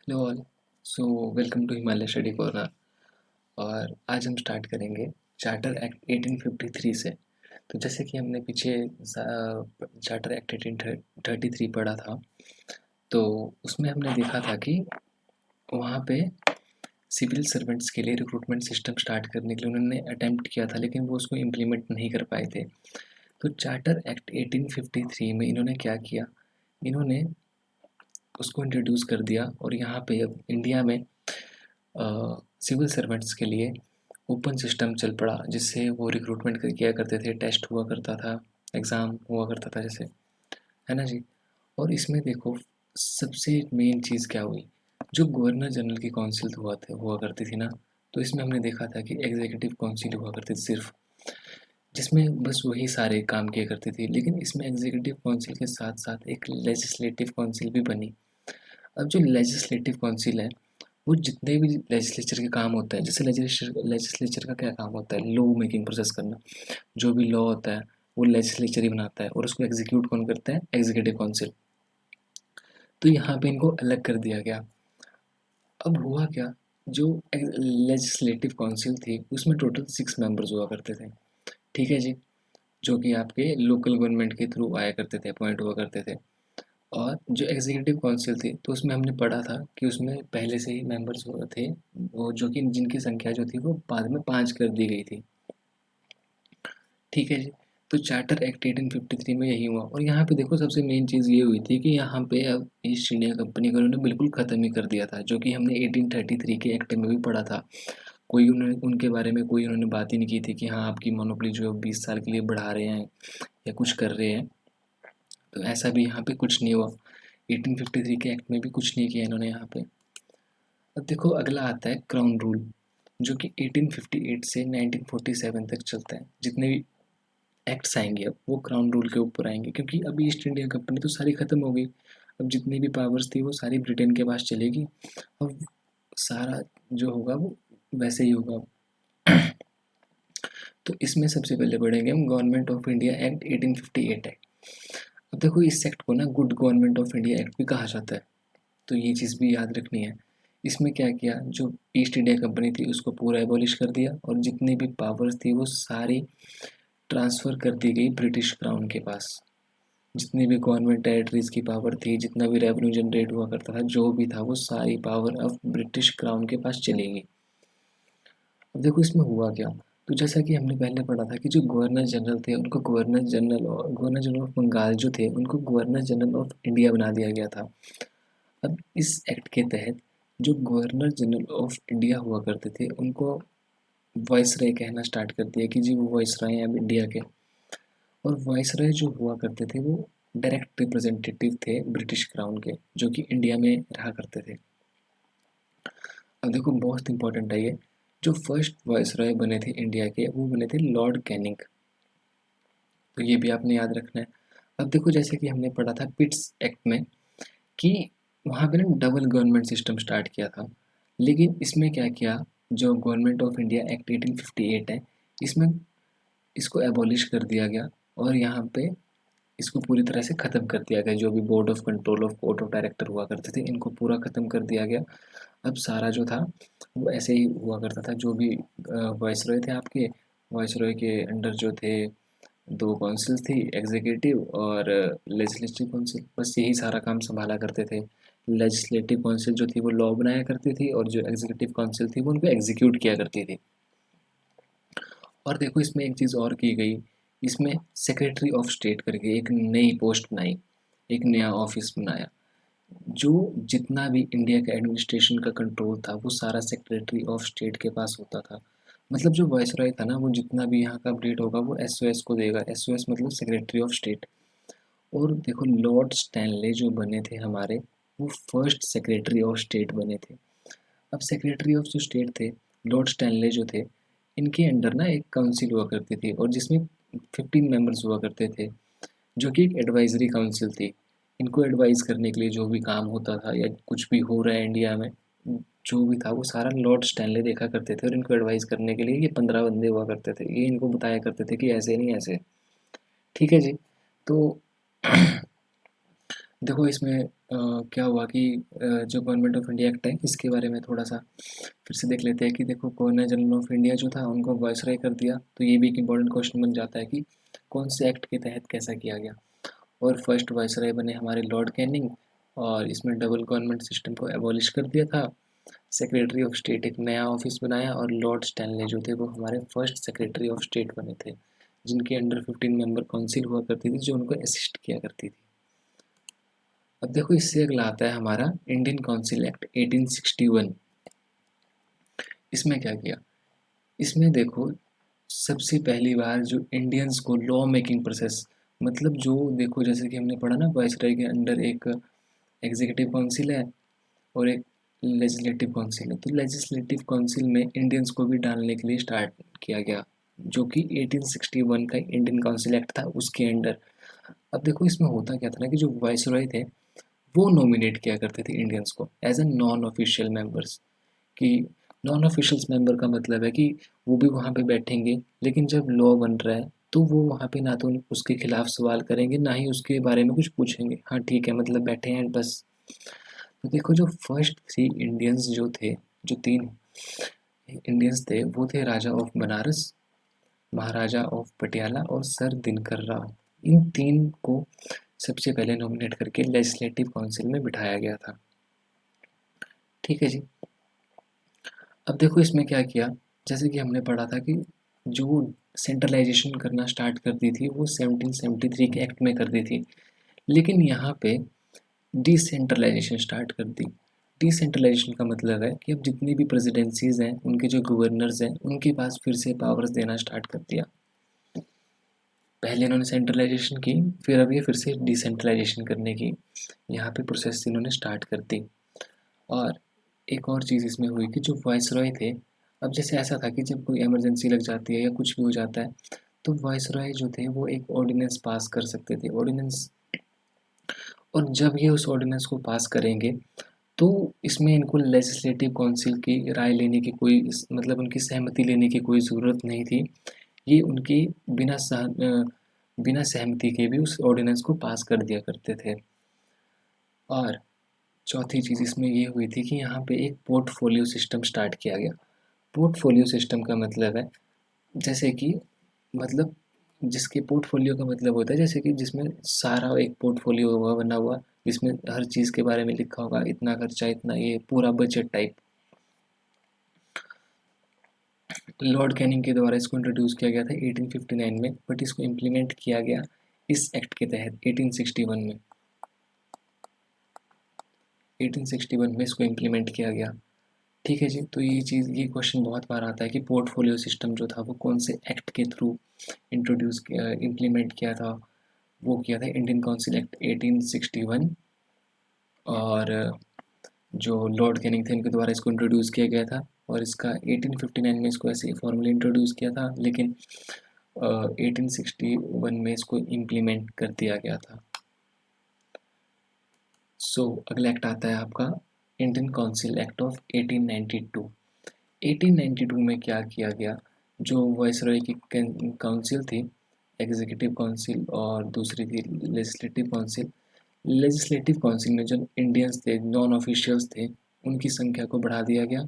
Hello all. So welcome to Himalaya study corner. और आज हम स्टार्ट करेंगे चार्टर एक्ट 1853 से। तो जैसे कि हमने पीछे चार्टर एक्ट 1833 पढ़ा था, तो उसमें हमने देखा था कि वहाँ पे सिविल सर्वेंट्स के लिए रिक्रूटमेंट सिस्टम स्टार्ट करने के लिए उन्होंने अटेम्प्ट किया था, लेकिन वो उसको इम्प्लीमेंट नहीं कर पाए थे। तो चार्टर एक्ट 1853 में इन्होंने क्या किया, इन्होंने उसको इंट्रोड्यूस कर दिया। और यहाँ पे अब इंडिया में सिविल सर्वेंट्स के लिए ओपन सिस्टम चल पड़ा, जिससे वो रिक्रूटमेंट किया करते थे, टेस्ट हुआ करता था, एग्ज़ाम हुआ करता था जैसे, है ना जी। और इसमें देखो, सबसे मेन चीज़ क्या हुई, जो गवर्नर जनरल की काउंसिल हुआ करती थी ना, तो इसमें हमने देखा था कि एग्जीक्यूटिव काउंसिल हुआ करती थी सिर्फ, जिसमें बस वही सारे काम किया करती थी। लेकिन इसमें एग्जीक्यूटिव काउंसिल के साथ साथ एक लेजिस्लेटिव काउंसिल भी बनी। अब जो लेजिस्लेटिव काउंसिल है, वो जितने भी लेजिस्लेचर के काम होता है, जैसे लेजिस्लेचर लेजिस्लेचर का क्या काम होता है, लॉ मेकिंग प्रोसेस करना। जो भी लॉ होता है वो लेजिस्लेचर ही बनाता है, और उसको एग्जीक्यूट कौन करता है, एग्जीक्यूटिव काउंसिल। तो यहाँ पे इनको अलग कर दिया गया। अब हुआ क्या, जो लेजिस्लेटिव काउंसिल थी उसमें टोटल 6 मेंबर्स हुआ करते थे, ठीक है जी, जो कि आपके लोकल गवर्नमेंट के थ्रू आया करते थे, अपॉइंट हुआ करते थे। और जो एग्जीक्यूटिव काउंसिल थी, तो उसमें हमने पढ़ा था कि उसमें पहले से ही मेंबर्स थे, वो जो कि जिनकी संख्या जो थी वो बाद में 5 कर दी गई थी, ठीक है जी। तो चार्टर एक्ट 1853 में यही हुआ। और यहाँ पे देखो, सबसे मेन चीज़ ये हुई थी कि यहाँ पे अब ईस्ट इंडिया कंपनी को उन्होंने बिल्कुल ख़त्म ही कर दिया था, जो कि हमने 1833 के एक्ट में भी पढ़ा था। कोई उन्होंने उनके बारे में कोई उन्होंने बात ही नहीं की थी कि हाँ, आपकी मोनोपोली जो है 20 साल के लिए बढ़ा रहे हैं या कुछ कर रहे हैं। तो ऐसा भी यहाँ पे कुछ नहीं हुआ। 1853 के एक्ट में भी कुछ नहीं किया इन्होंने यहाँ पे। अब देखो, अगला आता है क्राउन रूल, जो कि 1858 से 1947 तक चलता है। जितने भी एक्ट्स आएंगे अब वो क्राउन रूल के ऊपर आएंगे, क्योंकि अभी ईस्ट इंडिया कंपनी तो सारी ख़त्म हो गई। अब जितनी भी पावर्स थी वो सारी ब्रिटेन के पास चलेगी। अब सारा जो होगा वो वैसे ही होगा। तो इसमें सबसे पहले पढ़ेंगे हम गवर्नमेंट ऑफ इंडिया एक्ट 1858 है। अब देखो, इस एक्ट को ना good government of India act भी कहा जाता है, तो ये चीज़ भी याद रखनी है। इसमें क्या किया, जो ईस्ट इंडिया कंपनी थी उसको पूरा एबॉलिश कर दिया, और जितनी भी पावर्स थी वो सारी ट्रांसफ़र कर दी गई ब्रिटिश क्राउन के पास। जितनी भी गवर्नमेंट टेरिटरीज़ की पावर थी, जितना भी रेवेन्यू जनरेट हुआ करता था, जो भी था, वो सारी पावर अब ब्रिटिश क्राउन के पास चली गई। अब देखो इसमें हुआ क्या। तो जैसा कि हमने पहले पढ़ा था कि जो गवर्नर जनरल थे उनको गवर्नर जनरल ऑफ बंगाल जो थे उनको गवर्नर जनरल ऑफ इंडिया बना दिया गया था। अब इस एक्ट के तहत जो गवर्नर जनरल ऑफ इंडिया हुआ करते थे उनको वाइसराय कहना स्टार्ट कर दिया कि जी वो वाइसराय हैं अब इंडिया के। और वाइसराय जो हुआ करते थे वो डायरेक्ट रिप्रेजेंटेटिव थे ब्रिटिश क्राउन के, जो कि इंडिया में रहा करते थे। अब देखो, बहुत इंपॉर्टेंट है ये, जो फर्स्ट वाइसराय बने थे इंडिया के वो बने थे लॉर्ड कैनिंग। तो ये भी आपने याद रखना है। अब देखो, जैसे कि हमने पढ़ा था पिट्स एक्ट में कि वहाँ पे ना डबल गवर्नमेंट सिस्टम स्टार्ट किया था। लेकिन इसमें क्या किया, जो गवर्नमेंट ऑफ इंडिया एक्ट 1858 है, इसमें इसको एबॉलिश कर दिया गया। और यहाँ पे इसको पूरी तरह से ख़त्म कर दिया गया। जो भी board of control of court of director हुआ करते थे, इनको पूरा ख़त्म कर दिया गया। अब सारा जो था वो ऐसे ही हुआ करता था। जो भी वाइसरॉय थे आपके, वाइसरॉय के अंडर जो थे दो काउंसिल्स थी, एग्जीक्यूटिव और लेजिस्लेटिव काउंसिल, बस यही सारा काम संभाला करते थे। लेजिस्लेटिव काउंसिल जो थी वो लॉ बनाया करती थी, और जो एग्जीक्यूटिव काउंसिल थी वो उनको एग्जीक्यूट किया करती थी। और देखो, इसमें एक चीज़ और की गई, इसमें सेक्रेटरी ऑफ स्टेट करके एक नई पोस्ट बनाई, एक नया ऑफिस बनाया। जो जितना भी इंडिया का एडमिनिस्ट्रेशन का कंट्रोल था वो सारा सेक्रेटरी ऑफ स्टेट के पास होता था। मतलब जो वाइसरॉय था ना, वो जितना भी यहाँ का अपडेट होगा वो एसओएस को देगा। एसओएस मतलब सेक्रेटरी ऑफ स्टेट। और देखो, लॉर्ड स्टैनले जो बने थे हमारे, वो फर्स्ट सेक्रेटरी ऑफ स्टेट बने थे। अब सेक्रेटरी ऑफ जो स्टेट थे, लॉर्ड स्टैनले जो थे, इनके अंडर ना एक काउंसिल हुआ करती थी, और जिसमें 15 मेंबर्स हुआ करते थे, जो कि एक एडवाइजरी काउंसिल थी। इनको एडवाइस करने के लिए जो भी काम होता था या कुछ भी हो रहा है इंडिया में, जो भी था वो सारा लॉर्ड स्टैनले देखा करते थे। और इनको एडवाइस करने के लिए ये 15 बंदे हुआ करते थे, ये इनको बताया करते थे कि ऐसे नहीं ऐसे, ठीक है जी। तो देखो इसमें क्या हुआ कि जो गवर्नमेंट ऑफ इंडिया एक्ट है इसके बारे में थोड़ा सा फिर से देख लेते हैं कि देखो गवर्नर जनरल ऑफ इंडिया जो था उनको वायसराय कर दिया, तो ये भी एक इम्पोर्टेंट क्वेश्चन बन जाता है कि कौन से एक्ट के तहत कैसा किया गया। और फर्स्ट वायसराय बने हमारे लॉर्ड कैनिंग, और इसमें डबल गवर्नमेंट सिस्टम को एबॉलिश कर दिया था। सेक्रेटरी ऑफ स्टेट एक नया ऑफिस बनाया, और लॉर्ड स्टैनले जो थे वो हमारे फर्स्ट सेक्रेटरी ऑफ स्टेट बने थे, जिनके अंडर 15 मेंबर काउंसिल हुआ करती थी जो उनको असिस्ट किया करती थी। अब देखो इससे अगला आता है हमारा इंडियन काउंसिल एक्ट 1861। इसमें क्या किया, इसमें देखो सबसे पहली बार जो इंडियंस को लॉ मेकिंग प्रोसेस, मतलब जो देखो जैसे कि हमने पढ़ा ना वाइसराय के अंडर एक एग्जीक्यूटिव काउंसिल है और एक लेजिस्लेटिव काउंसिल है, तो लेजिस्लेटिव काउंसिल में इंडियंस को भी डालने के लिए स्टार्ट किया गया, जो कि 1861 का इंडियन काउंसिल एक्ट था उसके अंडर। अब देखो इसमें होता क्या था ना कि जो वाइसरॉय थे वो नॉमिनेट किया करते थे इंडियंस को as a non official members, कि नॉन ऑफिशियल्स मेंबर का मतलब है कि वो भी वहाँ पे बैठेंगे, लेकिन जब लॉ बन रहा है तो वो वहाँ पे ना तो उसके खिलाफ सवाल करेंगे ना ही उसके बारे में कुछ पूछेंगे, हाँ ठीक है मतलब बैठे हैं बस। तो देखो जो फर्स्ट थ्री इंडियंस जो थे, जो तीन इंडियंस थे वो थे राजा ऑफ बनारस, महाराजा ऑफ पटियाला और सर दिनकर राव। इन तीन को सबसे पहले नॉमिनेट करके लेजिस्लेटिव काउंसिल में बिठाया गया था। ठीक है जी। अब देखो इसमें क्या किया, जैसे कि हमने पढ़ा था कि जो सेंट्रलाइजेशन करना स्टार्ट कर दी थी वो 1773 के एक्ट में कर दी थी, लेकिन यहाँ पे डिसेंट्रलाइजेशन स्टार्ट कर दी। डिसेंट्रलाइजेशन का मतलब है कि अब जितनी भी प्रेसिडेंसीज हैं उनके जो गवर्नर्स हैं उनके पास फिर से पावर्स देना स्टार्ट कर दिया। पहले इन्होंने सेंट्रलाइजेशन की, फिर अब ये फिर से डिसेंट्रलाइजेशन करने की यहाँ पे प्रोसेस इन्होंने स्टार्ट कर दी। और एक और चीज़ इसमें हुई कि जो वाइसरॉय थे, अब जैसे ऐसा था कि जब कोई इमरजेंसी लग जाती है या कुछ भी हो जाता है तो वाइसरॉय जो थे वो एक ऑर्डिनेंस पास कर सकते थे, ऑर्डिनेंस। और जब ये उस ऑर्डिनेंस को पास करेंगे तो इसमें इनको लेजिस्लेटिव काउंसिल की राय लेने की कोई मतलब उनकी सहमति लेने की कोई ज़रूरत नहीं थी। ये उनकी बिना सहमति के भी उस ऑर्डिनेंस को पास कर दिया करते थे। और चौथी चीज़ इसमें ये हुई थी कि यहाँ पे एक पोर्टफोलियो सिस्टम स्टार्ट किया गया। पोर्टफोलियो सिस्टम का मतलब है जैसे कि मतलब जिसके पोर्टफोलियो का मतलब होता है जैसे कि जिसमें सारा एक पोर्टफोलियो होगा बना हुआ, जिसमें हर चीज़ के बारे में लिखा होगा, इतना खर्चा इतना ये पूरा बजट टाइप। लॉर्ड कैनिंग के द्वारा इसको इंट्रोड्यूस किया गया था 1859 में, बट इसको इम्प्लीमेंट किया गया इस एक्ट के तहत 1861 में। 1861 में इसको इम्प्लीमेंट किया गया। ठीक है जी। तो ये चीज़ ये क्वेश्चन बहुत बार आता है कि पोर्टफोलियो सिस्टम जो था वो कौन से एक्ट के थ्रू इंट्रोड्यूस किया इम्प्लीमेंट किया था। वो किया था इंडियन काउंसिल एक्ट 1861, और जो लॉर्ड कैनिंग थे उनके द्वारा इसको इंट्रोड्यूस किया गया था। और इसका 1859 में इसको ऐसे फॉर्मली इंट्रोड्यूस किया था, लेकिन 1861 में इसको इम्प्लीमेंट कर दिया गया था। अगला एक्ट आता है आपका इंडियन काउंसिल एक्ट ऑफ 1892। 1892 में क्या किया गया, जो वाइसरॉय की काउंसिल थी, एग्जीक्यूटिव काउंसिल और दूसरी थी लेजिस्लेटिव काउंसिल। लेजिस्लेटिव काउंसिल में जो इंडियंस थे, नॉन ऑफिशियल्स थे, उनकी संख्या को बढ़ा दिया गया,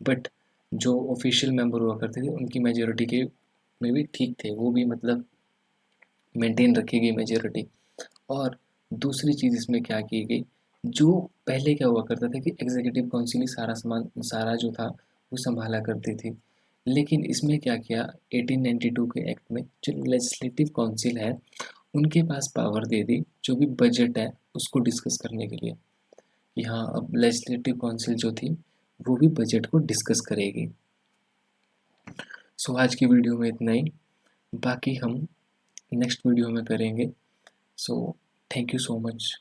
बट जो ऑफिशियल मेंबर हुआ करते थे उनकी मेजोरिटी के में भी ठीक थे, वो भी मतलब मेंटेन रखी गई मेजोरिटी। और दूसरी चीज़ इसमें क्या की गई, जो पहले क्या हुआ करता था कि एग्जीक्यूटिव काउंसिल ही सारा सामान सारा जो था वो संभाला करती थी, लेकिन इसमें क्या किया 1892 के एक्ट में जो लेजिस्लेटिव काउंसिल है उनके पास पावर दे दी जो भी बजट है उसको डिस्कस करने के लिए, कि हाँ अब लेजिस्लेटिव काउंसिल जो थी वो भी बजट को डिस्कस करेगी। आज की वीडियो में इतना ही, बाकी हम नेक्स्ट वीडियो में करेंगे। So thank you so much.